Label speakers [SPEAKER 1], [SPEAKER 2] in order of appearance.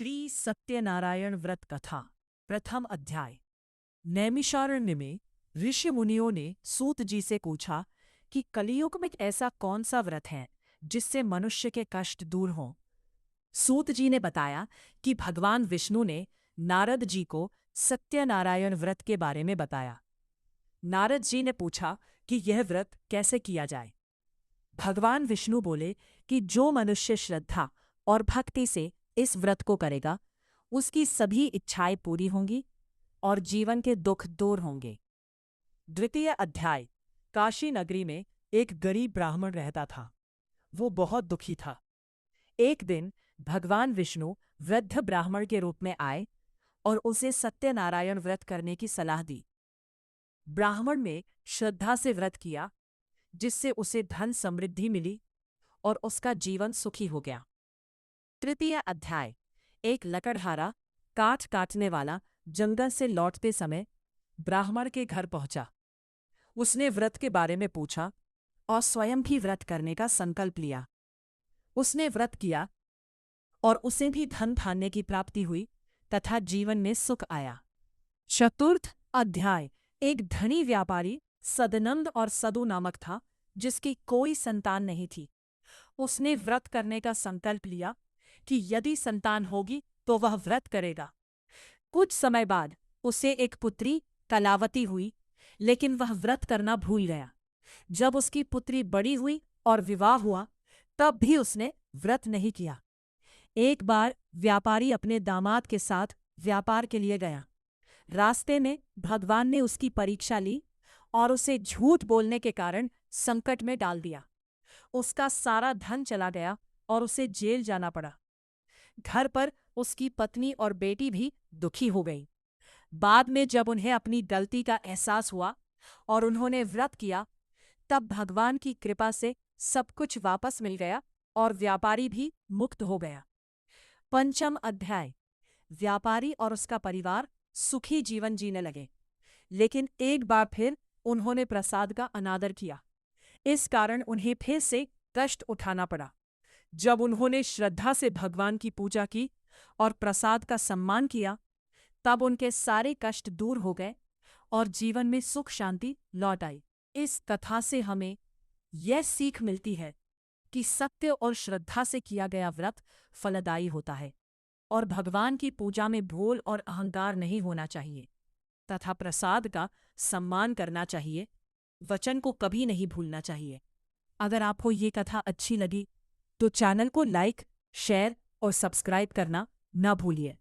[SPEAKER 1] श्री सत्यनारायण व्रत कथा प्रथम अध्याय। नैमिषारण्य में ऋषि मुनियों ने सूत जी से पूछा कि कलियुग में ऐसा कौन सा व्रत है जिससे मनुष्य के कष्ट दूर हों। सूत जी ने बताया कि भगवान विष्णु ने नारद जी को सत्यनारायण व्रत के बारे में बताया। नारद जी ने पूछा कि यह व्रत कैसे किया जाए। भगवान विष्णु बोले कि जो मनुष्य श्रद्धा और भक्ति से इस व्रत को करेगा उसकी सभी इच्छाएं पूरी होंगी और जीवन के दुख दूर होंगे। द्वितीय अध्याय। काशी नगरी में एक गरीब ब्राह्मण रहता था। वो बहुत दुखी था। एक दिन भगवान विष्णु वृद्ध ब्राह्मण के रूप में आए और उसे सत्यनारायण व्रत करने की सलाह दी। ब्राह्मण ने श्रद्धा से व्रत किया, जिससे उसे धन समृद्धि मिली और उसका जीवन सुखी हो गया। तृतीय अध्याय। एक लकड़हारा काठ काटने वाला जंगल से लौटते समय ब्राह्मण के घर पहुंचा। उसने व्रत के बारे में पूछा और स्वयं भी व्रत करने का संकल्प लिया। उसने व्रत किया और उसे भी धन धान्य की प्राप्ति हुई तथा जीवन में सुख आया। चतुर्थ अध्याय। एक धनी व्यापारी सदनंद और सदु नामक था, जिसकी कोई संतान नहीं थी। उसने व्रत करने का संकल्प लिया कि यदि संतान होगी तो वह व्रत करेगा। कुछ समय बाद उसे एक पुत्री कलावती हुई, लेकिन वह व्रत करना भूल गया। जब उसकी पुत्री बड़ी हुई और विवाह हुआ, तब भी उसने व्रत नहीं किया। एक बार व्यापारी अपने दामाद के साथ व्यापार के लिए गया। रास्ते में भगवान ने उसकी परीक्षा ली और उसे झूठ बोलने के कारण संकट में डाल दिया। उसका सारा धन चला गया और उसे जेल जाना पड़ा। घर पर उसकी पत्नी और बेटी भी दुखी हो गई। बाद में जब उन्हें अपनी गलती का एहसास हुआ और उन्होंने व्रत किया, तब भगवान की कृपा से सब कुछ वापस मिल गया और व्यापारी भी मुक्त हो गया। पंचम अध्याय। व्यापारी और उसका परिवार सुखी जीवन जीने लगे, लेकिन एक बार फिर उन्होंने प्रसाद का अनादर किया। इस कारण उन्हें फिर से कष्ट उठाना पड़ा। जब उन्होंने श्रद्धा से भगवान की पूजा की और प्रसाद का सम्मान किया, तब उनके सारे कष्ट दूर हो गए और जीवन में सुख शांति लौट आई। इस कथा से हमें यह सीख मिलती है कि सत्य और श्रद्धा से किया गया व्रत फलदायी होता है और भगवान की पूजा में भोल और अहंकार नहीं होना चाहिए तथा प्रसाद का सम्मान करना चाहिए। वचन को कभी नहीं भूलना चाहिए। अगर आपको ये कथा अच्छी लगी तो चैनल को लाइक, शेयर और सब्सक्राइब करना न भूलिए।